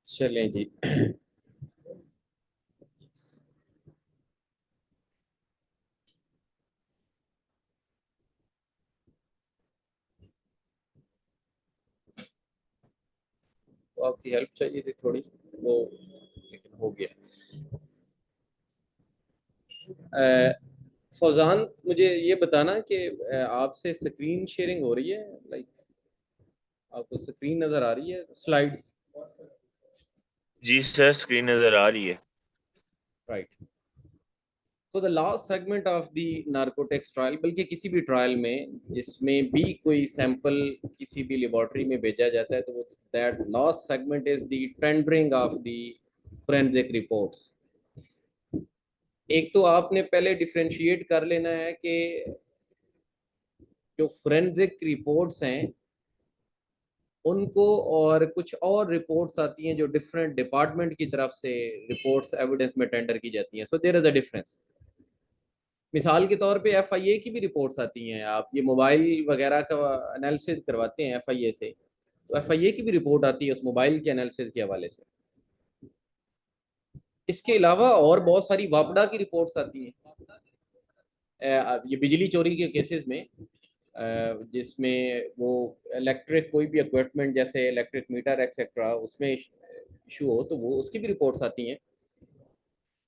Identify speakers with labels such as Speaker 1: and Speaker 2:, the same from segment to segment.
Speaker 1: चलें जी। तो आपकी हेल्प चाहिए थी थोड़ी, वो लेकिन हो गया। फौजान, मुझे ये बताना कि आपसे स्क्रीन शेयरिंग हो रही है, लाइक आपको स्क्रीन नजर आ रही है, स्लाइड्स?
Speaker 2: जी सर, स्क्रीन नजर आ रही है।
Speaker 1: राइट। तो the last segment of the narcotics trial, बल्कि किसी भी ट्रायल में जिसमें भी कोई सैंपल किसी भी लेबोरेटरी में भेजा जाता है, तो वो that last segment is the tendering of the forensic reports. एक तो आपने पहले डिफ्रेंशिएट कर लेना है कि जो फोरेंसिक रिपोर्ट्स हैं उनको, और कुछ और रिपोर्ट्स आती हैं जो डिफरेंट डिपार्टमेंट की तरफ से रिपोर्ट्स एविडेंस में टेंडर की जाती हैं। So there is a difference. मिसाल के तौर पे एफआईए की भी रिपोर्ट्स आती हैं, आप ये मोबाइल वगैरह का एनालिसिस करवाते हैं एफआईए से, तो एफआईए की भी रिपोर्ट आती है उस मोबाइल के एनालिसिस के हवाले से। इसके अलावा और बहुत सारी वापडा की रिपोर्ट्स आती हैं, ये बिजली चोरी के केसेस में, जिसमें वो इलेक्ट्रिक कोई भी इक्विपमेंट जैसे इलेक्ट्रिक मीटर एक्सेट्रा उसमें इशू हो, तो वो उसकी भी रिपोर्ट्स आती हैं।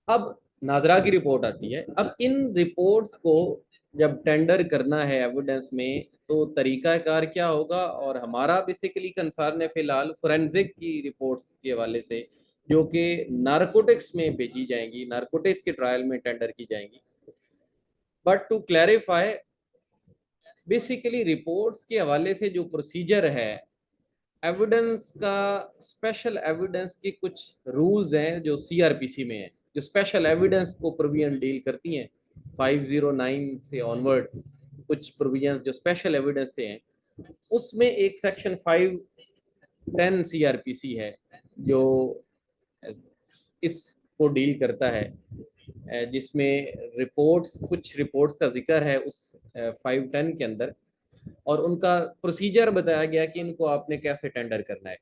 Speaker 1: अब नादरा की रिपोर्ट आती है। अब इन रिपोर्ट्स को जब टेंडर करना है एविडेंस में, तो तरीकाकार क्या होगा, और हमारा बेसिकली कंसर्न है फिलहाल फोरेंसिक की रिपोर्ट्स के हवाले से, जो कि नारकोटिक्स में भेजी जाएंगी, नारकोटिक्स के ट्रायल में टेंडर की जाएंगी। But to clarify, basically reports के हवाले से जो प्रोसीजर है, एविडेंस का, स्पेशल एविडेंस के कुछ रूल्स हैं जो सीआरपीसी में है, जो स्पेशल एविडेंस को प्रोविजन डील करती हैं 509 से ऑनवर्ड। कुछ प्रोविजंस जो स्पेशल एविडेंस से हैं, उसमें एक सेक्शन 510 सीआरपीसी है जो इसको डील करता है, जिसमें रिपोर्ट्स, कुछ रिपोर्ट्स का जिक्र है उस 510 के अंदर, और उनका प्रोसीजर बताया गया कि इनको आपने कैसे टेंडर करना है।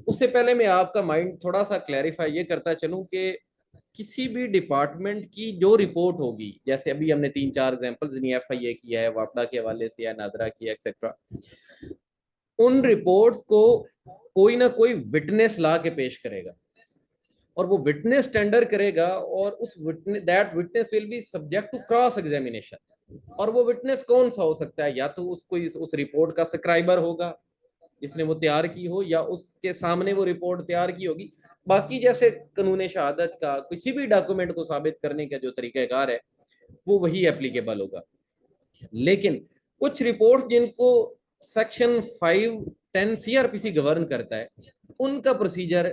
Speaker 1: उससे पहले मैं आपका माइंड थोड़ा सा क्लैरिफाई ये करता चलूं कि किसी भी डिपार्टमेंट की जो रिपोर्ट होगी, जैसे अभी हमने 3-4 एग्जांपल्स दी, एफआईए किया है, वापडा के हवाले से या नादरा किया एक्सेट्रा, उन रिपोर्ट्स को कोई ना कोई विटनेस ला के पेश करेगा, और वो विटनेस टेंडर करेगा, और उस witness, that witness will be subject to cross examination. और वो विटनेस कौन सा हो सकता है, या तो उसको उस रिपोर्ट का सब्सक्राइबर होगा जिसने वो तैयार की हो, या उसके सामने वो रिपोर्ट तैयार की होगी। बाकी जैसे कानून शहादत का किसी भी डॉक्यूमेंट को साबित करने का जो तरीकाकार है, वो वही एप्लीकेबल होगा। लेकिन कुछ रिपोर्ट जिनको सेक्शन 510 सीआरपीसी गवर्न करता है, उनका प्रोसीजर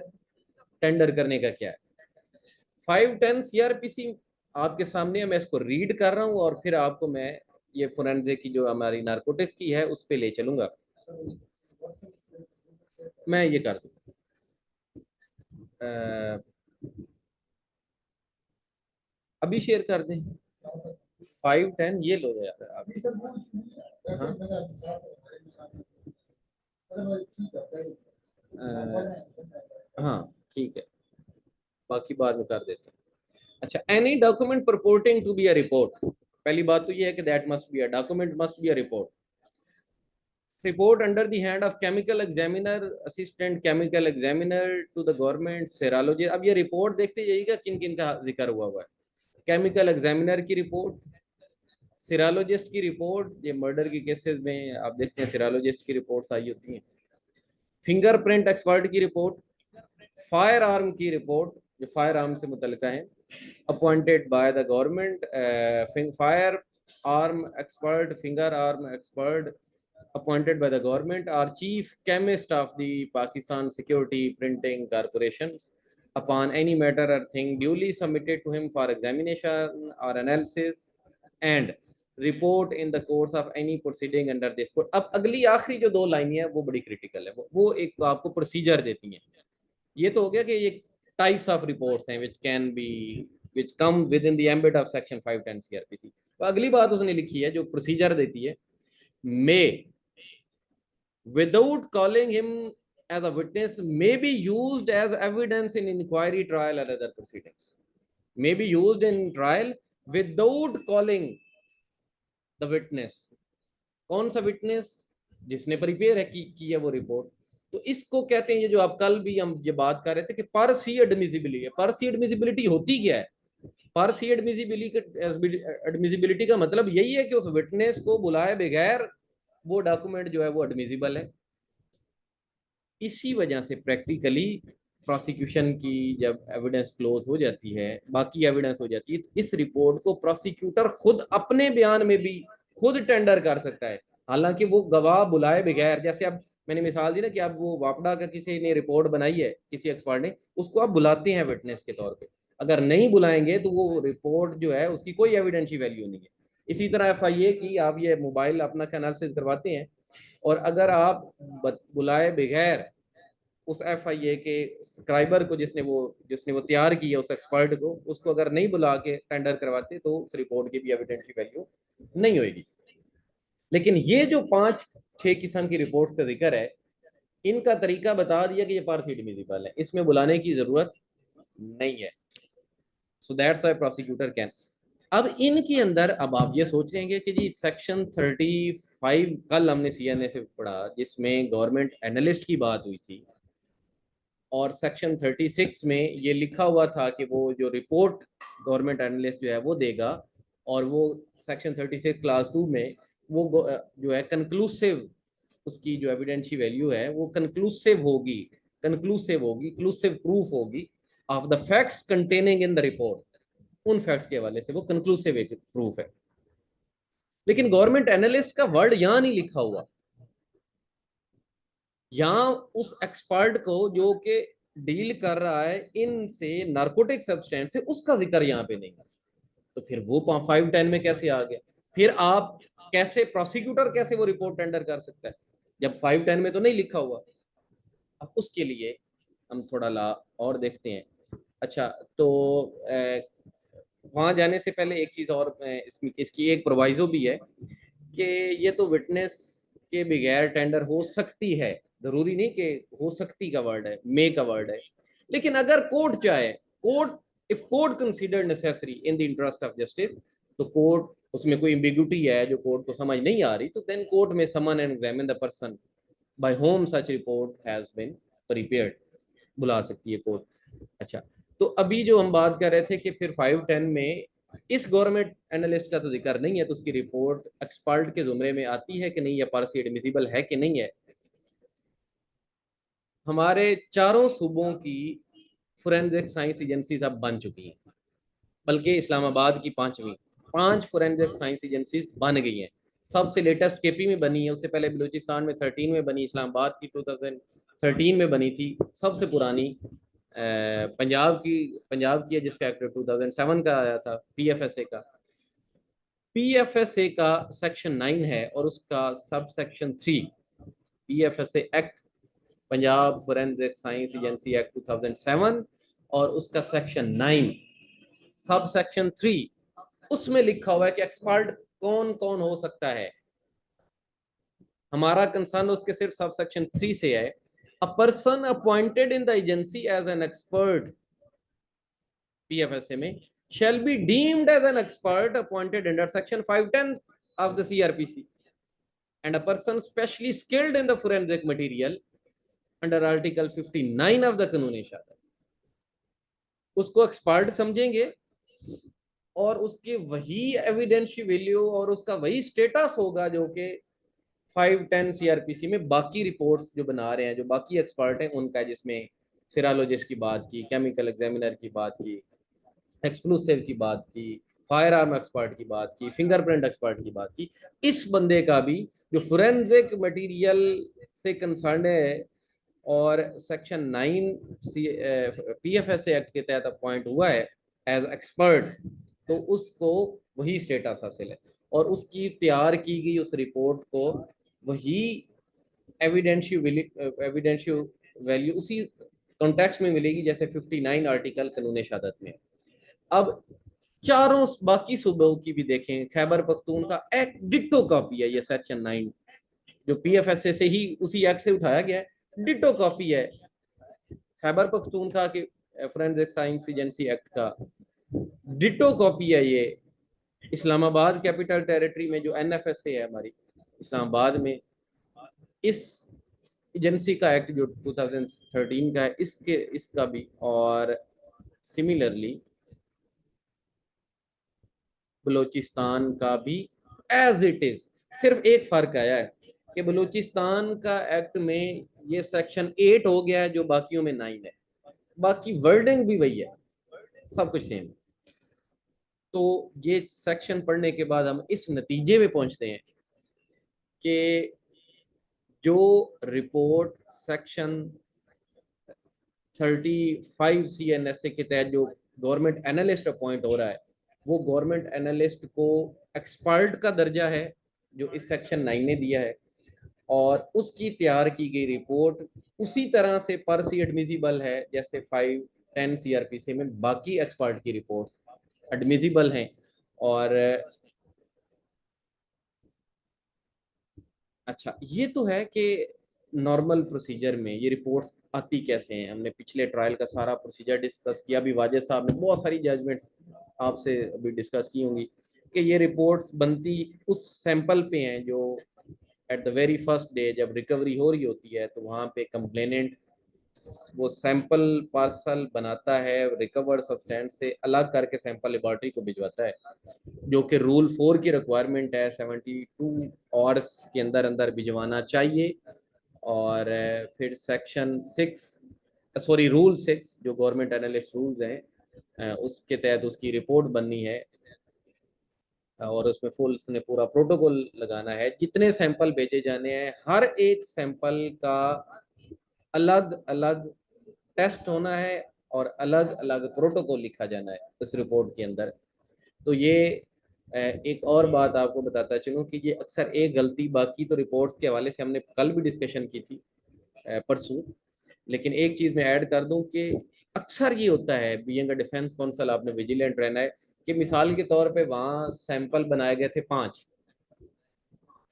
Speaker 1: टेंडर करने का क्या है। 510 सीआरपीसी आपके सामने, मैं इसको रीड कर रहा हूं, और फिर आपको मैं ये फोरेंसिक की जो हमारी नारकोटिक्स की है उस पर ले चलूंगा। मैं ये कर दूं, अभी शेयर कर दें। 510 ये लो यार आप। हाँ ठीक है, बाकी बाद में कर देते हैं। अच्छा, any document purporting to be a report, पहली बात तो ये है कि that must be a document, must be a report. Report under the hand of chemical examiner, assistant chemical examiner to the government serology. अब ये रिपोर्ट देखते जाइएगा किन किन का जिक्र हुआ है। केमिकल एग्जामिनर की रिपोर्ट, सीरालोजिस्ट की रिपोर्ट, ये मर्डर के केसेस में आप देखते हैं सीरालोजिस्ट की रिपोर्ट्स आई होती हैं। फिंगरप्रिंट एक्सपर्ट की रिपोर्ट, फायर आर्म की रिपोर्ट, जो फायर आर्म से मुतलका है, appointed by the government, fire arm expert, finger arm expert appointed by the government, or chief chemist of the Pakistan Security Printing Corporation, upon any matter or thing duly submitted to him for examination or analysis and report in the course of any proceeding under this code। अब अगली आखिरी जो दो line है वो बड़ी critical है, वो एक आपको प्रोसीजर देती है। ये तो हो गया कि ये टाइप्स ऑफ रिपोर्ट्स हैं which can be, which come with in the ambit of section 510 CrPC. तो अगली बात उसने लिखी है जो प्रोसीजर देती है, मे, without calling him as a witness may be used as evidence in inquiry, trial and other proceedings. May be used in trial without calling the witness. कौन सा विटनेस? जिसने प्रिपेयर है की है वो रिपोर्ट। तो इसको कहते हैं, ये जो आप कल भी हम ये बात कर रहे थे कि पर सी एडमिसिबिलिटी है। पर सी एडमिसिबिलिटी होती क्या है? पर सी एडमिसिबिलिटी का मतलब यही है कि उस विटनेस को बुलाए बगैर वो डॉक्यूमेंट जो है वो एडमिसिबल है। इसी वजह से प्रैक्टिकली प्रोसिक्यूशन की जब एविडेंस क्लोज हो जाती है, बाकी एविडेंस हो जाती है, तो इस रिपोर्ट को प्रोसिक्यूटर खुद अपने बयान में भी खुद टेंडर कर सकता है। हालांकि वो गवाह बुलाए बगैर, जैसे अब मैंने मिसाल दी ना कि अब वो वापडा का किसी ने रिपोर्ट बनाई है, किसी एक्सपर्ट ने, उसको आप बुलाते हैं विटनेस के तौर पे। अगर नहीं बुलाएंगे तो वो रिपोर्ट जो है उसकी कोई एविडेंशियल वैल्यू नहीं है। इसी तरह एफआईए की आप ये मोबाइल अपना एनालिसिस करवाते हैं, और अगर आप बुलाए बगैर उस एफआईए के सब्सक्राइबर को, जिसने वो तैयार किया, उस एक्सपर्ट को, उसको अगर नहीं बुला के टेंडर करवाते तो उस रिपोर्ट की भी एविडेंशियल वैल्यू नहीं होगी। लेकिन ये जो 5-6 किस्म की रिपोर्ट्स का जिक्र है, इनका तरीका बता दिया कि ये पार्सी एडमिसिबल है, इसमें बुलाने की जरूरत नहीं है। So that's why prosecutor can. अब इनके अंदर अब आप ये सोच रहे हैं कि जी सेक्शन 35 कल हमने सीएनए से पढ़ा जिसमें गवर्नमेंट एनालिस्ट की बात हुई थी, और सेक्शन 36 में ये लिखा हुआ था कि वो जो रिपोर्ट गवर्नमेंट एनालिस्ट जो है वो देगा, और वो सेक्शन 36 क्लास 2 में वो जो है कंक्लूसिव, उसकी जो एविडेंशियल वैल्यू है वो कंक्लूसिव होगी, कंक्लूसिव प्रूफ होगी of the facts containing in the report. उन फैक्ट्स के हवाले से वो कंक्लूसिव एक प्रूफ है। लेकिन गवर्नमेंट एनालिस्ट का वर्ड यहां नहीं लिखा हुआ, यहां उस एक्सपर्ट को जो कि डील कर रहा है इनसे, नार्कोटिक सब्सटेंस से, उसका जिक्र यहाँ पे नहीं है। तो फिर वो 510 में कैसे आ गया? फिर आप कैसे, प्रोसिक्यूटर कैसे वो रिपोर्ट टेंडर कर सकता है जब 510 में तो नहीं लिखा हुआ? अब उसके लिए हम थोड़ा ला और देखते हैं। अच्छा, तो वहां जाने से पहले एक चीज और, इसकी एक प्रोवाइजो भी है कि ये तो विटनेस के बगैर टेंडर हो सकती है, जरूरी नहीं कि हो सकती का वर्ड है, मे का वर्ड है। लेकिन अगर कोर्ट चाहे, court if court consider necessary in the interest of justice, तो कोर्ट, उसमें कोई एम्बिग्यूटी है जो कोर्ट को समझ नहीं आ रही, तो देन कोर्ट में summon and examine the person by whom such report has been prepared, बुला सकती है कोर्ट। अच्छा, तो अभी जो हम बात कर रहे थे कि फिर 510 में इस गवर्नमेंट एनालिस्ट का तो जिक्र नहीं है, तो उसकी रिपोर्ट एक्सपर्ट के जुमरे में आती है कि नहीं, या पार्सी एडमिसिबल है कि नहीं है। हमारे चारों सूबों की फोरेंसिक साइंस एजेंसीज अब बन चुकी हैं, बल्कि इस्लामाबाद की 5 फोरेंसिक साइंस एजेंसीज बन गई हैं। सबसे लेटेस्ट केपी में बनी है, उससे पहले बलूचिस्तान में 13 में बनी, इस्लामाबाद की 2013 में बनी थी। सबसे पुरानी पंजाब की है जिसका एक्ट 2007 का आया था, पीएफएसए का सेक्शन 9 है और उसका sub section 3, PFSA act, Punjab forensic science agency act 2007, और उसका सेक्शन 9 सब सेक्शन 3, उसमें लिखा हुआ है कि एक्सपर्ट कौन कौन हो सकता है। हमारा कंसर्न उसके सिर्फ सब सेक्शन 3 से है। A person appointed in the agency as an expert, PFSA में, shall be deemed as an expert appointed under section 510 of the CRPC, and a person specially skilled in the forensic material under article 59 of the कानून शहादत, उसको expert समझेंगे और उसकी वही evidential value और उसका वही स्टेटस होगा जो कि 510 सीआरपीसी में बाकी रिपोर्ट्स जो बना रहे हैं, जो बाकी एक्सपर्ट हैं उनका, जिसमें सिरालोजिस्ट की बात की, केमिकल एग्जामिनर की बात की, एक्सप्लोसिव की बात की, फायर आर्म एक्सपर्ट की बात की, फिंगरप्रिंट एक्सपर्ट की बात की। इस बंदे का भी जो फोरेंसिक मटेरियल से कंसर्न है और सेक्शन 9 पीएफएसए एक्ट के तहत अपॉइंट हुआ है एज एक्सपर्ट, तो उसको वही स्टेटस हासिल है और उसकी तैयार की गई उस रिपोर्ट को वही एविडेंशियल वैल्यू उसी कॉन्टेक्स्ट में मिलेगी जैसे 59 आर्टिकल कानून शहादत में। अब चारों बाकी सूबों की भी देखें, खैबर पख्तूनख्वा एक डिक्टो कॉपी है ये सेक्शन 9, जो पीएफएसए से ही उसी एक्ट से उठाया गया है, डिटो कॉपी है खैबर पख्तूनख्वा के फोरेंसिक साइंस एजेंसी एक्ट का, डिटो कॉपी है ये इस्लामाबाद कैपिटल टेरिटरी में जो एनएफएसए है हमारी इस्लामाबाद में, इस एजेंसी का एक्ट जो 2013 का है इसका भी, और सिमिलरली बलूचिस्तान का भी एज इट इज। सिर्फ एक फर्क आया है कि बलूचिस्तान का एक्ट में ये सेक्शन 8 हो गया है जो बाकियों में 9 है, बाकी वर्डिंग भी वही है, सब कुछ सेम। तो ये सेक्शन पढ़ने के बाद हम इस नतीजे में पहुंचते हैं कि जो रिपोर्ट सेक्शन 35 CNSA के तहत जो गवर्नमेंट एनालिस्ट अपॉइंट हो रहा है, वो गवर्नमेंट एनालिस्ट को एक्सपर्ट का दर्जा है जो इस सेक्शन 9 ने दिया है, और उसकी तैयार की गई रिपोर्ट उसी तरह से पर सी एडमिजिबल है जैसे 510 CRPC में बाकी एक्सपर्ट की रिपोर्ट्स एडमिजिबल हैं। और अच्छा, ये तो है कि नॉर्मल प्रोसीजर में ये रिपोर्ट्स आती कैसे हैं। हमने पिछले ट्रायल का सारा प्रोसीजर डिस्कस किया, अभी वाजिद साहब ने बहुत सारी जजमेंट्स आपसे अभी डिस्कस की होंगी कि ये रिपोर्ट्स बनती उस सैंपल पे हैं जो at the very first day जब रिकवरी हो रही होती है, तो वहाँ पे कंप्लेनेंट वो सैंपल पार्सल बनाता है, रिकवर्ड सब्सटेंस से अलग करके सैंपल लेबोरेटरी को भिजवाता है, जो कि रूल 4 की रिक्वायरमेंट है, 72 आवर्स के अंदर अंदर भिजवाना चाहिए। और फिर सेक्शन 6 सॉरी रूल 6 जो गवर्नमेंट एनालिस्ट रूल्स हैं उसके तहत उसकी रिपोर्ट बननी है, और उसमें फुल उसने पूरा प्रोटोकॉल लगाना है, जितने सैंपल भेजे जाने हैं हर एक सैंपल का अलग अलग टेस्ट होना है और अलग अलग प्रोटोकॉल लिखा जाना है इस रिपोर्ट के अंदर। तो ये एक और बात आपको बताता चलूं कि ये अक्सर एक गलती, बाकी तो रिपोर्ट्स के हवाले से हमने कल भी डिस्कशन की थी परसों, लेकिन एक चीज मैं ऐड कर दूं कि अक्सर ये होता है बीइंग अ डिफेंस काउंसिल आपने विजिलेंट रहना है कि मिसाल के तौर पे वहां सैंपल बनाए गए थे 5,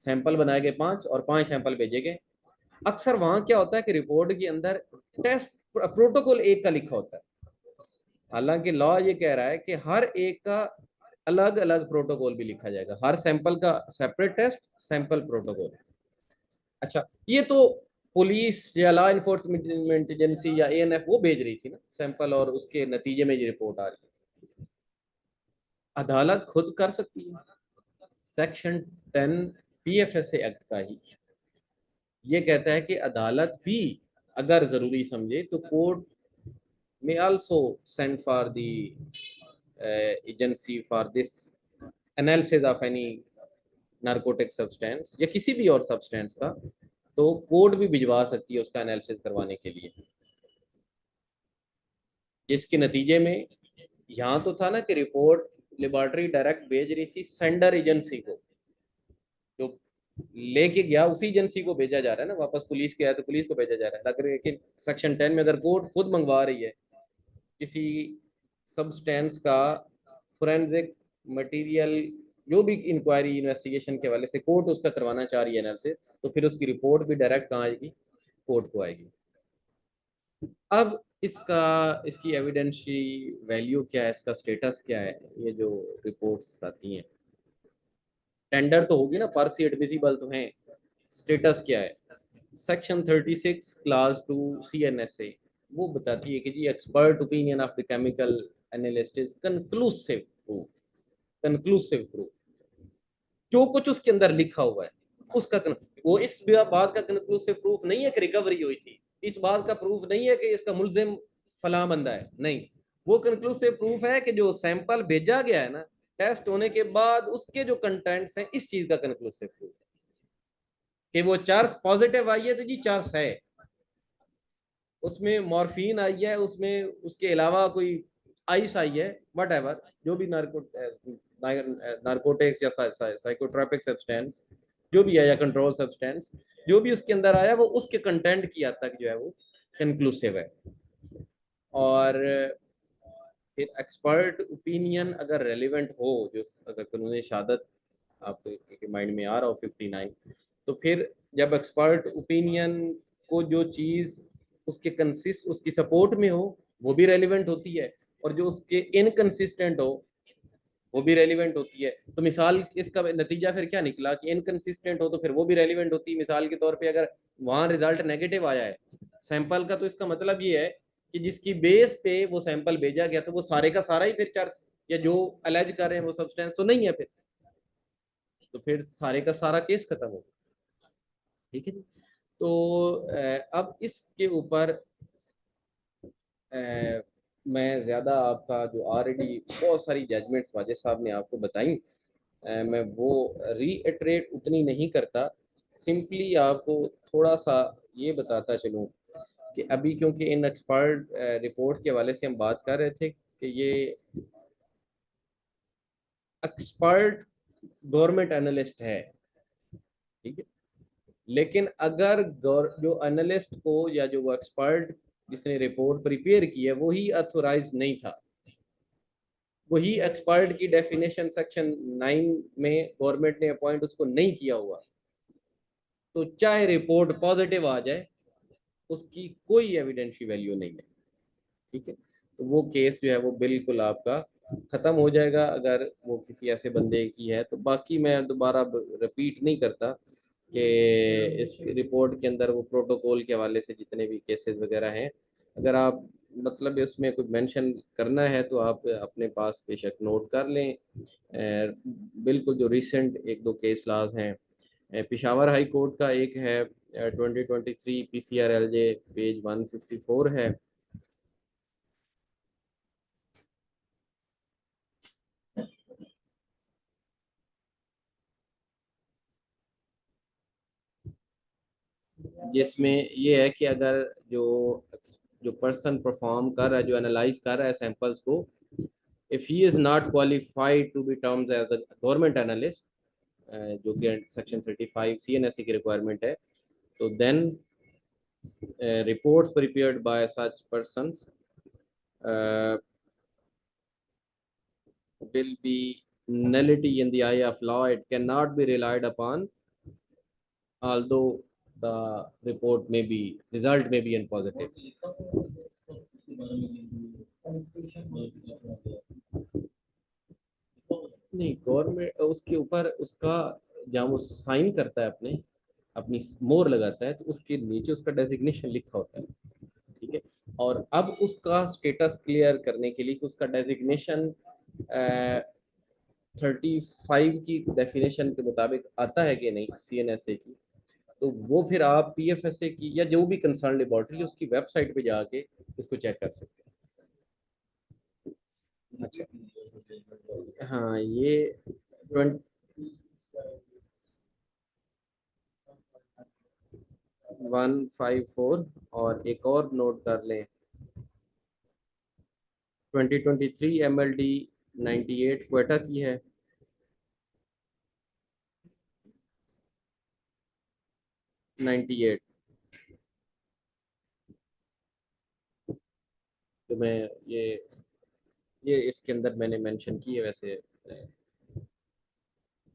Speaker 1: सैंपल बनाए गए 5 और 5 सैंपल भेजे गए। अक्सर वहां क्या होता है कि रिपोर्ट के अंदर टेस्ट प्रोटोकॉल एक का लिखा होता है, हालांकि लॉ ये कह रहा है कि हर एक का अलग अलग प्रोटोकॉल भी लिखा जाएगा, हर सैंपल का सेपरेट टेस्ट सैंपल प्रोटोकॉल। अच्छा, ये तो पुलिस या लॉ इन्फोर्समेंट एजेंसी या ANF वो भेज रही थी ना सैंपल, और उसके नतीजे में ये रिपोर्ट आ रही है। अदालत खुद कर सकती है, सेक्शन 10 PFSA एक्ट का ही ये कहता है कि अदालत भी अगर जरूरी समझे तो कोर्ट में also send for the agency for this analysis of any narcotic substance या किसी भी और सब्सटेंस का, तो कोर्ट भी भिजवा सकती है उसका एनालिसिस करवाने के लिए, जिसके नतीजे में यहाँ तो था ना कि रिपोर्ट लेबोरेटरी डायरेक्ट भेज रही थी सेंडर एजेंसी को, जो लेके गया उसी एजेंसी को भेजा जा रहा है ना वापस, पुलिस के आया तो पुलिस को भेजा जा रहा है। लेकिन सेक्शन 10 में अगर कोर्ट खुद मंगवा रही है किसी सब्सटेंस का फोरेंसिक मटेरियल, जो भी इंक्वायरी इन्वेस्टिगेशन के वाले से कोर्ट उसका करवाना चाह रही है एनालिसिस, तो फिर उसकी रिपोर्ट भी डायरेक्ट कहाँ आएगी, कोर्ट को आएगी। अब इसकी एविडेंशी वैल्यू क्या है, इसका स्टेटस क्या है, ये जो रिपोर्ट्स आती हैं टेंडर तो होगी ना, पार्सी एडमिसिबल तो हैं, स्टेटस क्या है। सेक्शन 36 क्लास 2 CNSA वो बताती है कि the expert opinion of the chemical analyst is conclusive proof, conclusive proof, जो कुछ उसके अंदर लिखा हुआ है उसका वो इस बात का कंक्लूसिव प्रूफ नहीं है कि रिकवरी हुई थी, इस बात का प्रूफ नहीं है कि इसका मुलजिम फला बंदा है, नहीं, वो कंक्लूसिव प्रूफ है कि जो सैंपल भेजा गया है ना टेस्ट होने के बाद उसके जो कंटेंट्स हैं, इस चीज का कंक्लूसिव प्रूफ है कि वो चार्ज पॉजिटिव आई है तो जी चार्ज है, उसमें मॉर्फिन आई है, उसमें उसके अलावा कोई आइस आई है, वट एवर जो भी नार्कोटिक्स या साइकोट्रोपिक सब्सटेंस जो भी है या कंट्रोल सब्सटेंस जो भी उसके अंदर आया वो उसके कंटेंट की हद तक जो है वो कंक्लूसिव है। और फिर एक्सपर्ट ओपिनियन अगर रेलिवेंट हो, जो अगर कानूनी शहादत आपके माइंड में आ रहा हो 59, तो फिर जब एक्सपर्ट ओपिनियन उसको जो चीज उसकी सपोर्ट में हो वो भी रेलिवेंट होती है, और जो उसके इनकंसिस्टेंट हो वो भी रेलिवेंट होती है। तो मिसाल इसका नतीजा फिर क्या निकला कि इनकंसिस्टेंट हो तो फिर वो भी रेलिवेंट होती है। मिसाल के तौर पे अगर वहां रिजल्ट नेगेटिव आया है सैंपल का, तो इसका मतलब ये है कि जिसकी बेस पे वो सैंपल भेजा गया तो वो सारे का सारा ही फिर चर्च या जो अलेज कर रहे हैं वो सब्सटेंस तो नहीं है फिर, तो फिर सारे का सारा केस खत्म हो गया। ठीक है जी। तो अब इसके ऊपर मैं ज़्यादा आपका जो ऑलरेडी बहुत सारी जजमेंट्स वाजे साहब ने आपको बताई, मैं वो रीइटरेट उतनी नहीं करता, सिंपली आपको थोड़ा सा ये बताता चलूँ कि अभी क्योंकि इन एक्सपर्ट रिपोर्ट के हवाले से हम बात कर रहे थे कि ये एक्सपर्ट गवर्नमेंट एनालिस्ट है, ठीक है, लेकिन अगर जो एनालिस्ट को या जो वो एक्सपर्ट जिसने रिपोर्ट प्रिपेयर की है वही अथोराइज नहीं था, वही एक्सपर्ट की डेफिनेशन सेक्शन 9 में गवर्नमेंट ने अपॉइंट उसको नहीं किया हुआ, तो चाहे रिपोर्ट पॉजिटिव आ जाए उसकी कोई एविडेंशियल वैल्यू नहीं है। ठीक है, तो वो केस जो है वो बिल्कुल आपका खत्म हो जाएगा अगर वो किसी ऐसे बंदे की है। तो बाकी मैं दोबारा रिपीट नहीं करता कि इस रिपोर्ट के अंदर वो प्रोटोकॉल के हवाले से जितने भी केसेस वगैरह हैं, अगर आप मतलब उसमें कुछ मेंशन करना है तो आप अपने पास बेशक नोट कर लें। बिल्कुल जो रिसेंट एक दो केस लाज हैं, पिशावर हाई कोर्ट का एक है 2023 PCRLJ पेज 154 है, जिसमें ये है कि अगर जो जो पर्सन परफॉर्म कर रहा है, जो एनालाइज कर रहा है सैंपल्स को, if he is not qualified to be terms as a government analyst, जो कि सेक्शन 35 CNSE की रिक्वायरमेंट है, तो then reports prepared by such persons will be nullity in the eye of law. It cannot be relied upon, although the report may be result may be in positive. नहीं, government उसके ऊपर उसका जहाँ वो sign करता है अपने अपनी मोहर लगाता है तो उसके नीचे उसका डेजिग्नेशन लिखा होता है। ठीक है, और अब उसका स्टेटस क्लियर करने के लिए कि उसका डेजिग्नेशन 35 की डेफिनेशन के मुताबिक आता है कि नहीं CNSA की, तो वो फिर आप PFSA की या जो भी कंसर्न लेबोरेटरी उसकी वेबसाइट पे जाके इसको चेक कर सकते हैं। अच्छा, हाँ, ये 154, और एक और नोट कर लें 2023 MLD 98 क्वेटा की है। नाइन्टी एट, तो मैं ये इसके अंदर मैंने मेंशन की है, वैसे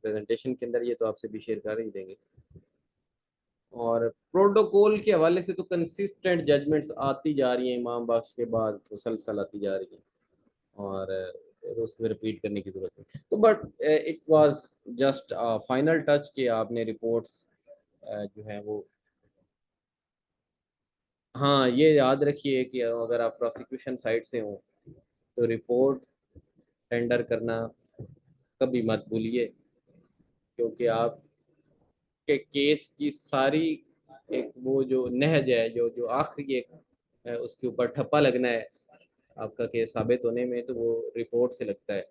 Speaker 1: प्रेजेंटेशन के अंदर ये तो आपसे भी शेयर कर ही देंगे। और प्रोटोकॉल के हवाले से तो कंसिस्टेंट जजमेंट्स आती जा रही हैं, इमाम बख्श के बाद मुसलसल आती जा रही हैं, और उसको रिपीट करने की जरूरत नहीं। तो but it was just final touch कि आपने रिपोर्ट्स जो है वो, हाँ, ये याद रखिए कि अगर आप प्रोसिक्यूशन साइड से हो तो रिपोर्ट टेंडर करना कभी मत भूलिए, क्योंकि आप के केस की सारी एक वो जो नहज है, जो जो आखिरी एक उसके ऊपर ठप्पा लगना है आपका केस साबित होने में, तो वो रिपोर्ट से लगता है,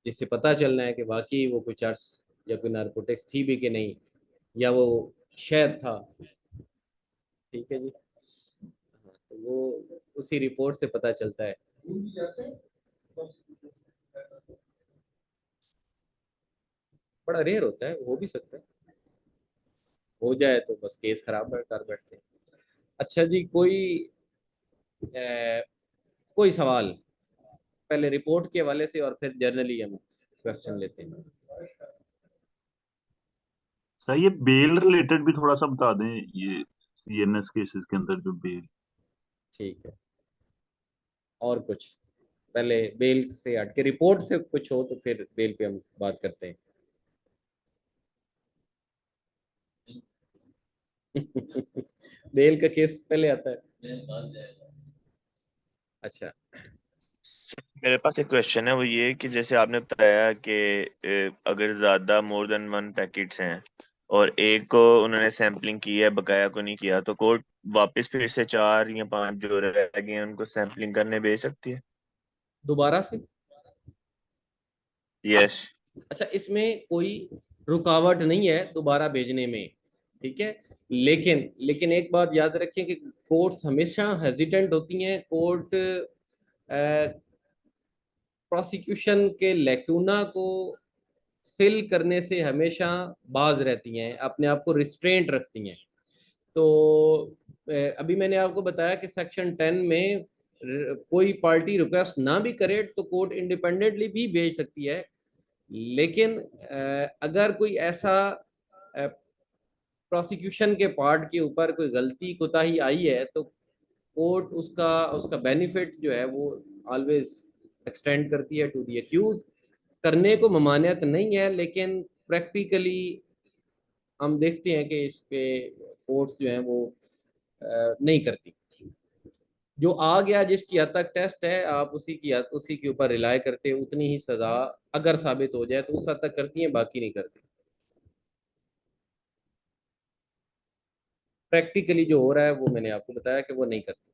Speaker 1: जिससे पता चलना है कि वाकई वो कोई चर्च या कोई नारकोटिक्स थी भी कि नहीं, या वो शहद था। ठीक है जी, हाँ, तो वो उसी रिपोर्ट से पता चलता है। बड़ा रेयर होता है, हो भी सकता है, हो जाए तो बस केस खराब कर बैठते हैं। अच्छा जी, कोई सवाल पहले रिपोर्ट के हवाले से और फिर जर्नली हम क्वेश्चन लेते हैं।
Speaker 3: सर ये बेल रिलेटेड भी थोड़ा सा बता दें, ये सीएनएस केसेस के अंदर जो बेल।
Speaker 1: ठीक है, और कुछ? पहले बेल से हट के रिपोर्ट से कुछ हो तो फिर बेल पे हम बात करते हैं। बेल का केस पहले आता है। अच्छा।
Speaker 2: मेरे पास एक क्वेश्चन है, वो ये कि जैसे आपने बताया कि अगर ज्यादा मोर देन वन पैकेट्स हैं और एक को उन्होंने सैम्पलिंग की है, बकाया को नहीं किया, तो कोर्ट वापस फिर से 4 या 5 जो रह गए हैं उनको सैम्पलिंग करने भेज सकती है?
Speaker 1: दोबारा से?
Speaker 2: यस।
Speaker 1: अच्छा, इसमें कोई रुकावट नहीं है दोबारा भेजने में, ठीक है। लेकिन लेकिन एक बात याद रखें कि कोर्ट्स हमेशा हेजिटेंट होती हैं। कोर्ट प्रोसिक्यूशन के लैक्यूना को फिल करने से हमेशा बाज रहती हैं, अपने आप को रिस्ट्रेंट रखती हैं। तो अभी मैंने आपको बताया कि सेक्शन 10 में कोई पार्टी रिक्वेस्ट ना भी करे तो कोर्ट इंडिपेंडेंटली भी भेज सकती है। लेकिन अगर कोई ऐसा प्रोसिक्यूशन के पार्ट के ऊपर कोई गलती कोताही आई है तो कोर्ट उसका उसका बेनिफिट जो है वो ऑलवेज एक्सटेंड करती है टू दी अक्यूज। करने को ममानियत नहीं है, लेकिन प्रैक्टिकली हम देखते हैं कि इस पे कोर्ट्स जो हैं वो नहीं करती। जो आ गया, जिसकी हद तक टेस्ट है, आप उसी के ऊपर रिलाय करते हैं, उतनी ही सजा अगर साबित हो जाए तो उस हद तक करती हैं, बाकी नहीं करती। प्रैक्टिकली जो हो रहा है वो मैंने आपको बताया कि वो नहीं करती।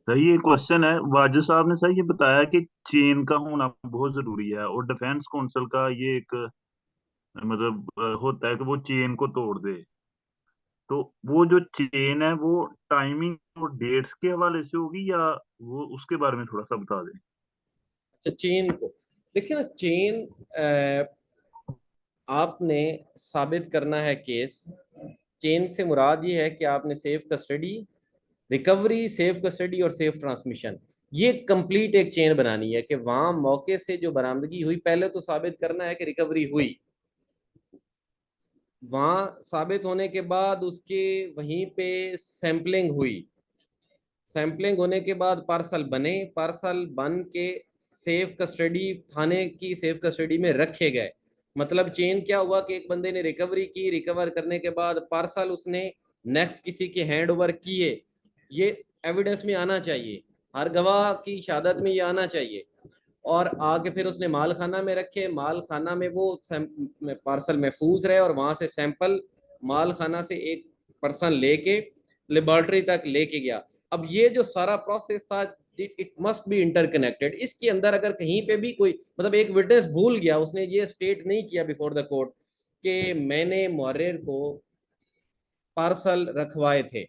Speaker 3: सर ये क्वेश्चन है, वाजिद साहब ने सर ये बताया कि चेन का होना बहुत जरूरी है, और डिफेंस काउंसिल का ये एक मतलब होता है कि वो चेन को तोड़ दे। तो वो जो चेन है वो टाइमिंग और डेट्स के हवाले से होगी, या वो उसके बारे में थोड़ा सा बता दें।
Speaker 1: अच्छा, चेन को देखिए ना। चेन आपने साबित करना है केस। चेन से मुराद ये है कि आपने safe custody, recovery, safe custody और सेफ ट्रांसमिशन, ये कंप्लीट एक चेन बनानी है कि वहां मौके से जो बरामदगी हुई, पहले तो साबित करना है कि रिकवरी हुई। वहां साबित होने के बाद उसके वहीं पे सैंपलिंग हुई। सैंपलिंग होने के बाद पार्सल बने, पार्सल बन के सेफ कस्टडी, थाने की सेफ कस्टडी में रखे गए। मतलब चेन क्या हुआ कि एक बंदे ने रिकवरी की, रिकवर करने के बाद पार्सल उसने नेक्स्ट किसी के हैंड ओवर किए। ये एविडेंस में आना चाहिए, हर गवाह की शहादत में ये आना चाहिए। और आके फिर उसने माल खाना में रखे, माल खाना में वो पार्सल महफूज रहे, और वहां से सैंपल माल खाना से एक पर्सन लेके लेबोरेटरी तक लेके गया। अब ये जो सारा प्रोसेस था, इट मस्ट बी इंटरकनेक्टेड। इसके अंदर अगर कहीं पे भी कोई मतलब एक विटनेस भूल गया, उसने ये स्टेट नहीं किया बिफोर द कोर्ट कि मैंने मुहर्रिर को पार्सल रखवाए थे,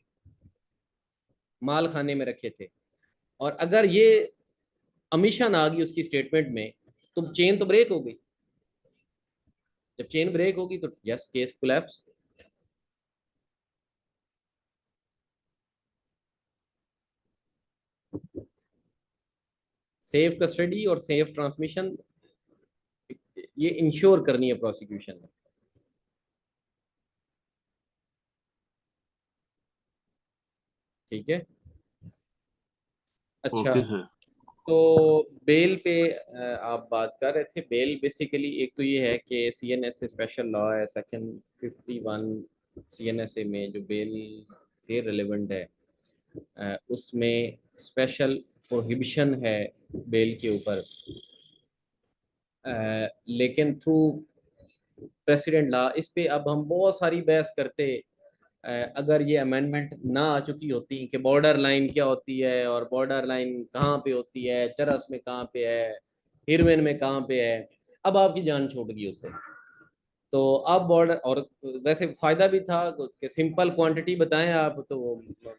Speaker 1: माल खाने में रखे थे, और अगर ये अमीशन आ गई उसकी स्टेटमेंट में, तो चेन तो ब्रेक हो गई। जब चेन ब्रेक होगी तो yes, case collapse. Safe custody और सेफ ट्रांसमिशन ये इंश्योर करनी है प्रोसिक्यूशन ने। ठीक है। अच्छा,
Speaker 3: ओके सर।
Speaker 1: तो बेल पे आप बात कर रहे थे। बेल बेसिकली एक तो ये है कि सीएनएसए स्पेशल लॉ है, सेक्शन 51 सीएनएसए में जो बेल से रिलेवेंट है, उसमें स्पेशल प्रोहिबिशन है बेल के ऊपर। लेकिन थ्रू प्रेसिडेंट लॉ इस पे अब हम बहुत सारी बहस करते। अगर ये अमेंडमेंट ना आ चुकी होती कि बॉर्डर लाइन क्या होती है और बॉर्डर लाइन कहाँ पे होती है, चरस में कहाँ पे है, हिरवेन में कहाँ पे है, अब आपकी जान छूट गई उससे। तो अब बॉर्डर, और वैसे फायदा भी था कि सिंपल क्वांटिटी बताएं आप, तो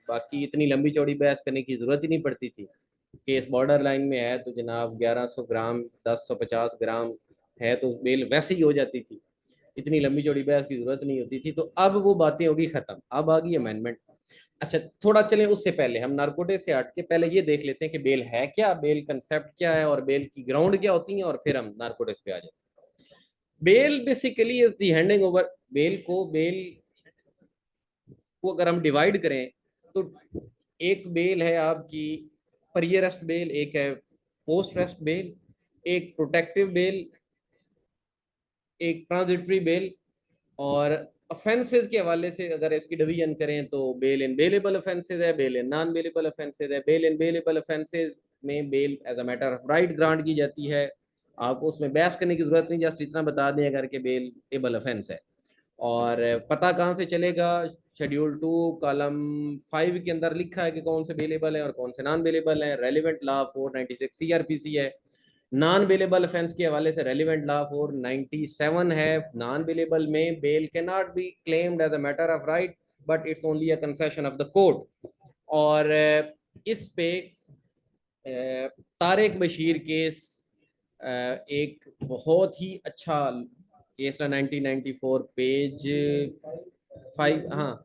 Speaker 1: बाकी इतनी लंबी चौड़ी बहस करने की जरूरत ही नहीं पड़ती थी। केस बॉर्डर लाइन में है तो जनाब 1100 ग्राम, 1050 ग्राम है तो बेल वैसे ही हो जाती थी, इतनी लंबी चौड़ी बहस की जरूरत नहीं होती थी। तो अब वो बातें होगी खत्म, अब आ गई अमेंडमेंट। अच्छा थोड़ा चलें उससे पहले, हम नारकोटिक्स से हट के पहले ये देख लेते हैं कि बेल है क्या, बेल कंसेप्ट क्या है और बेल की ग्राउंड क्या होती है, और फिर हम नारकोटिक्स पे आ जाते हैं। Bail basically is the handing over. Bail को अगर हम डिवाइड करें तो एक बेल है आपकी प्री अरेस्ट बेल, एक है पोस्ट अरेस्ट बेल, एक प्रोटेक्टिव बेल, एक ट्रांजिटरी बेल। और ऑफेंसेस के हवाले से अगर इसकी डिवीजन करें तो बेल इन बेलेबल ऑफेंसेस है, bail in non bailable offences है। बेल इन बेलेबल ऑफेंसेस में bail as a matter of right grant की जाती है, आपको उसमें बहस करने की जरूरत नहीं, जस्ट इतना बता दें अगर के बेल एबल ऑफेंस है। और पता कहाँ से चलेगा, शेड्यूल 2 कॉलम 5 के अंदर लिखा है कि कौन से बेलेबल है और कौन से नॉन बेलेबल है। रेलिवेंट लॉ 496 सीआरपीसी है। नॉन बेलेबल ऑफेंस के हवाले से रेलिवेंट लॉ 497 है। नॉन बेलेबल में bail can not be claimed as a matter of right but it's only a concession of the court. और इस पे तारिक बशीर केस एक बहुत ही अच्छा केस था, 1994 पेज 5, हाँ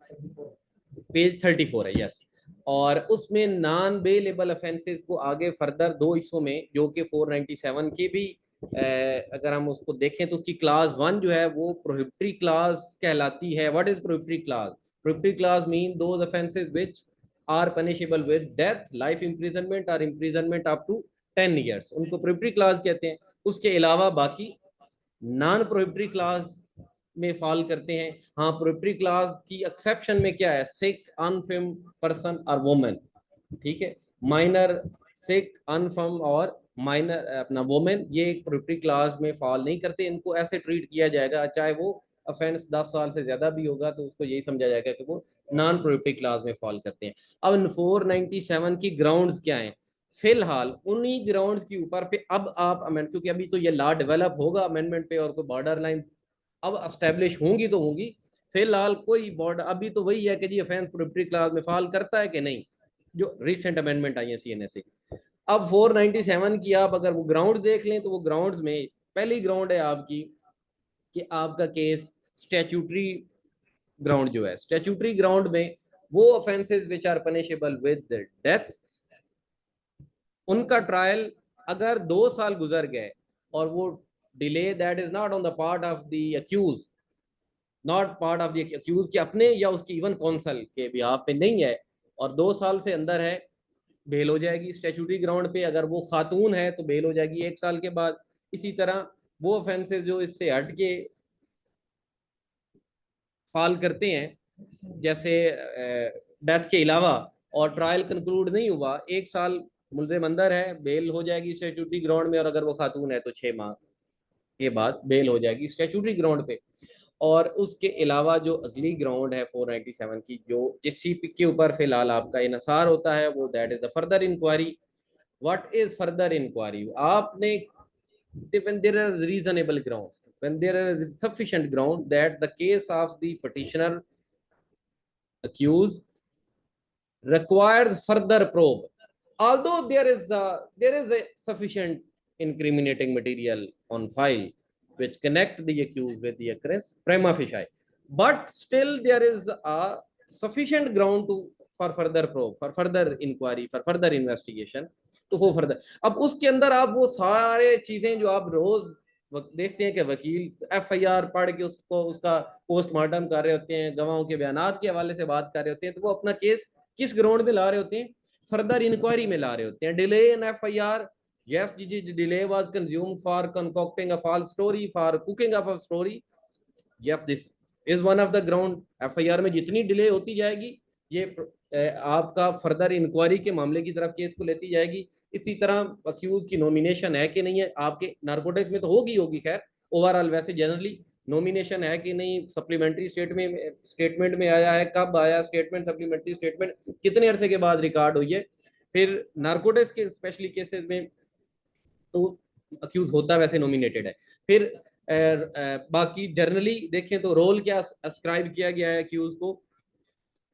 Speaker 1: पेज 34 है, यस। और उसमें नॉन बेलेबल ऑफेंसेस को आगे फर्दर दो हिस्सों में, जो कि 497 के भी अगर हम उसको देखें तो उसकी क्लास 1 जो है वो प्रोहिबिटरी क्लास कहलाती है। What is prohibitory class? Prohibitory class mean those offences which are punishable with death, life imprisonment और इम्प्रिजनमेंट अप टू 10 ईयर्स, उनको प्रोहिबिटरी क्लास कहते हैं। उसके अलावा बाकी नॉन प्रोहिबिटरी क्लास में फॉल करते हैं। हाँ, प्रोहिबिटरी क्लास की एक्सेप्शन में क्या है, सिक, अनफर्म पर्सन और वुमेन, ठीक है। माइनर, सिक, अनफर्म और माइनर अपना वुमेन, ये प्रोहिबिटरी क्लास में फॉल नहीं करते। इनको ऐसे ट्रीट किया जाएगा, चाहे वो ऑफेंस 10 साल से ज्यादा भी होगा तो उसको यही समझा जाएगा कि वो नॉन प्रोहिबिटरी क्लास में फॉल करते हैं। अब 497 की ग्राउंड्स क्या हैं? फिलहाल उन्हीं ग्राउंड्स के ऊपर पे अब आप अमेंड, क्योंकि अभी तो ये लॉ डेवलप होगा अमेंडमेंट पे और कोई बॉर्डर लाइन अब एस्टेब्लिश होंगी तो होंगी। फिलहाल कोई बॉर्डर, अभी तो वही है कि जी ऑफेंस प्रोहिबिटरी क्लास में फॉल करता है कि नहीं, जो रिसेंट अमेंडमेंट आई है सीएनएस की। अब 497 की आप अगर वो ग्राउंड देख लें तो वो ग्राउंड्स में पहली ग्राउंड है आपकी कि आपका केस स्टैट्यूटरी ग्राउंड जो है, स्टैट्यूटरी ग्राउंड में वो offences which are punishable with death, उनका ट्रायल अगर 2 साल गुजर गए और वो delay that is not on the part of the accused, not part of the accused के अपने या उसकी इवन कौंसल के बिहाफ पे नहीं है, और 2 साल से अंदर है, बेल हो जाएगी स्टैट्यूटरी ग्राउंड पे। अगर वो खातून है तो बेल हो जाएगी 1 साल के बाद। इसी तरह वो ऑफेंसेस जो इससे हट के फॉल करते हैं, जैसे डेथ के अलावा, और ट्रायल कंक्लूड नहीं हुआ, 1 साल मुलजिम अंदर है, बेल हो जाएगी स्टैट्यूटरी ग्राउंड में। और अगर वो खातून है तो 6 माह के बाद बेल हो जाएगी स्टैट्यूटरी ग्राउंड पे। और उसके अलावा जो अगली ग्राउंड है 497 की, जो जिस सीपी के ऊपर फिलहाल आपका इनसार होता है, वो that is the further inquiry. What is further inquiry? आपने, when there are reasonable grounds, when there is sufficient ground that the case of the petitioner accused requires further probe, although there is a sufficient incriminating material on file which connect the accused with the occurrence prima facie, but still there is a sufficient ground to for further probe, for further inquiry, for further investigation, तो वो further. अब उसके अंदर आप वो सारे चीजें जो आप रोज देखते हैं कि वकील एफआईआर पढ़ के उसको उसका पोस्टमार्टम कर रहे होते हैं, गवाहों के बयानात के हवाले से बात कर रहे होते हैं, तो वो अपना केस किस ग्राउंड में ला रहे होते हैं? फर्दर इंक्वायरी में ला रहे होते हैं। Delay in FIR, yes delay was consumed for concocting a false story, for cooking up a story, yes this is one of the ground। FIR में जितनी डिले होती जाएगी ये आपका फर्दर इंक्वायरी के मामले की तरफ केस को लेती जाएगी। इसी तरह अक्यूज की नॉमिनेशन है कि नहीं है, आपके नारकोटिक्स में तो होगी खैर, ओवरऑल वैसे जनरली नॉमिनेशन है कि नहीं, सप्लीमेंट्री स्टेटमेंट में आया है, कब आया स्टेटमेंट, सप्लीमेंट्री स्टेटमेंट कितने अरसे के बाद रिकॉर्ड हुई है। फिर नारकोटिक्स के स्पेशली केसेस में तो अक्यूज होता वैसे नॉमिनेटेड है। फिर बाकी जर्नली देखें तो रोल क्या अस्क्राइब किया गया है अक्यूज को।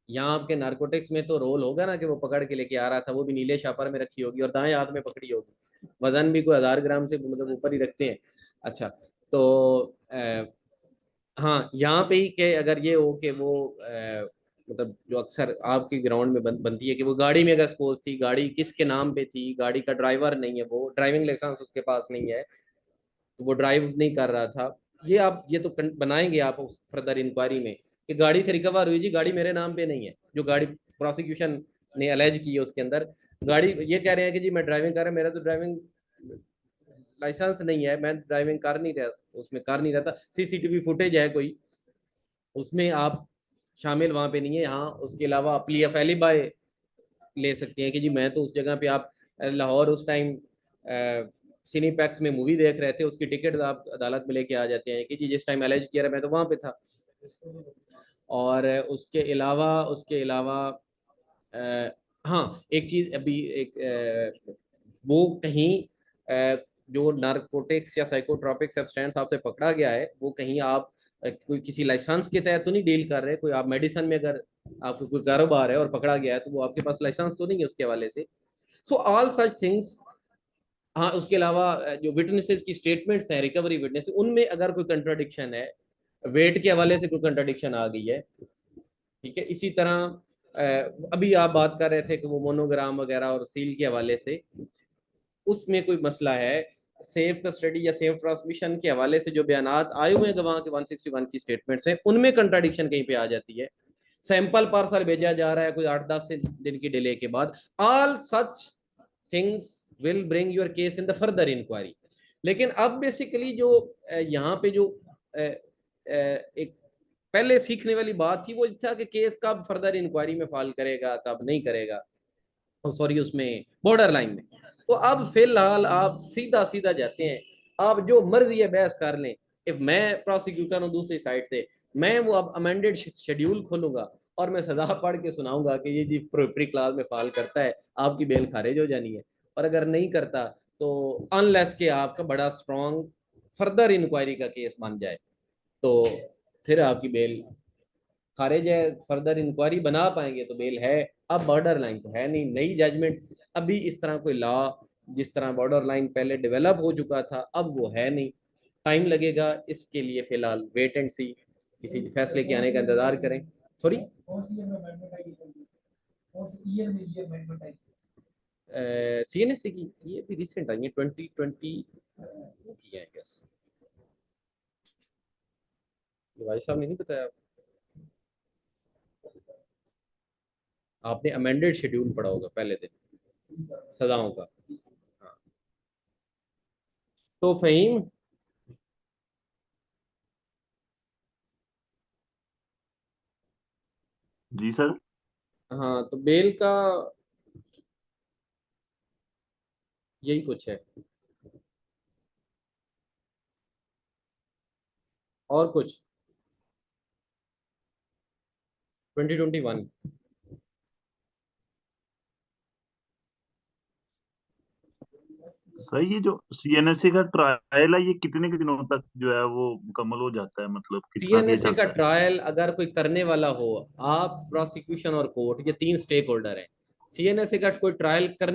Speaker 1: यहाँ आपके नारकोटिक्स में तो रोल होगा ना कि वो पकड़ के लेके आ रहा था, वो भी नीले शापर में रखी होगी और दाएं हाथ में पकड़ी होगी, वजन भी कोई 1000 ग्राम से मतलब ऊपर ही रखते हैं। अच्छा, तो हाँ यहाँ पे ही के अगर ये हो कि वो मतलब जो अक्सर आपके ग्राउंड में बनती है कि वो गाड़ी में अगर सपोज थी, गाड़ी किसके नाम पे थी, गाड़ी का ड्राइवर नहीं है, वो ड्राइविंग लाइसेंस उसके पास नहीं है, तो वो ड्राइव नहीं कर रहा था, ये आप ये तो बनाएंगे आप उस फर्दर इंक्वायरी में कि गाड़ी से रिकवर हुई जी, गाड़ी मेरे नाम पे नहीं है, जो गाड़ी प्रोसिक्यूशन ने अलेज की है उसके अंदर, गाड़ी ये कह रहे हैं कि जी मैं ड्राइविंग कर रहा हूं, मेरा तो ड्राइविंग लाइसेंस नहीं है, मैं ड्राइविंग कर नहीं रहा, उसमें कर नहीं रहता, सीसीटीवी फुटेज है कोई, उसमें आप शामिल वहां पे नहीं है। हाँ, उसके अलावा आप प्ली ऑफ एलिबाय ले सकते हैं कि जी मैं तो उस जगह पे, आप लाहौर उस टाइम सिनीपैक्स में मूवी देख रहे थे, उसकी टिकट आप अदालत में लेके आ जाते हैं कि जी जिस टाइम एलेज किया रहा मैं तो वहां पे था। और उसके अलावा हाँ, एक चीज अभी एक वो कहीं जो नारकोटिक्स या साइकोट्रॉपिक सब्सटेंस आपसे पकड़ा गया है, वो कहीं आप कोई किसी लाइसेंस के तहत तो नहीं डील कर रहे, कोई आप मेडिसिन में अगर आपको कोई कारोबार है और पकड़ा गया है तो वो आपके पास लाइसेंस तो नहीं है उसके हवाले से। So all such things. हाँ, उसके अलावा जो विटनेसेस की स्टेटमेंट्स हैं, रिकवरी विटनेस, उनमें अगर कोई कंट्राडिक्शन है, वेट के हवाले से कोई कंट्राडिक्शन आ गई है, ठीक है। इसी तरह अभी आप बात कर रहे थे कि वो मोनोग्राम वगैरह और सील के हवाले से, उसमें कोई मसला है, सेफ कस्टडी या सेफ ट्रांसमिशन के हवाले से जो बयानात आए हुए हैं गवाह के 161 की स्टेटमेंट्स हैं, उनमें कंट्राडिक्शन कहीं पे आ जाती है। सैंपल पार्सल भेजा जा रहा है कोई 8-10 दिन की डिले के बाद। All such things will bring your case in the further inquiry. लेकिन अब बेसिकली जो यहाँ पे जो एक पहले सीखने वाली बात थी वो था कि केस कब फर्दर इंक्वायरी में फाइल करेगा, कब नहीं करेगा, सॉरी उसमें बॉर्डर लाइन में। तो अब फिलहाल आप सीधा सीधा जाते हैं, आप जो मर्जी है बहस कर लें। इफ मैं प्रोसिक्यूटर हूँ दूसरी साइड से, मैं वो अब अमेंडेड शेड्यूल खोलूंगा और मैं सजा पढ़ के सुनाऊंगा कि ये जी प्री क्लास में फाल करता है, आपकी बेल खारिज हो जानी है। और अगर नहीं करता तो अनलेस के आपका बड़ा स्ट्रॉन्ग फर्दर इंक्वायरी का केस बन जाए, तो फिर आपकी बेल खारिज है। फर्दर इंक्वायरी बना पाएंगे तो बेल है। अब बॉर्डर लाइन तो है नहीं, नई जजमेंट, अभी इस तरह कोई लॉ जिस तरह बॉर्डर लाइन पहले डेवलप हो चुका था अब वो है नहीं, टाइम लगेगा। इसके लिए फिलहाल वेट एंड सी, किसी फैसले के आने का इंतजार करें। सॉरी, सीएनएसए की ये भी रिसेंट आई है, 2020 की है गेस। भाई साहब ने नहीं बताया, आपने अमेंडेड शेड्यूल पढ़ा होगा पहले दिन सजाओं का। हाँ, तो फहीम,
Speaker 3: जी सर।
Speaker 1: हाँ तो बेल का यही कुछ है, और कुछ 2021।
Speaker 3: सर ये जो सीएनएसए का ट्रायल है ये कितने के दिनों तक जो है वो मुकम्मल हो जाता है, मतलब कितना देर
Speaker 1: सीएनएसए का
Speaker 3: चलता है?
Speaker 1: ट्रायल अगर कोई करने वाला हो, आप प्रोसिक्यूशन और कोर्ट, ये तीन स्टेक होल्डर हैं। सीएनएसए का कोई ट्रायल करने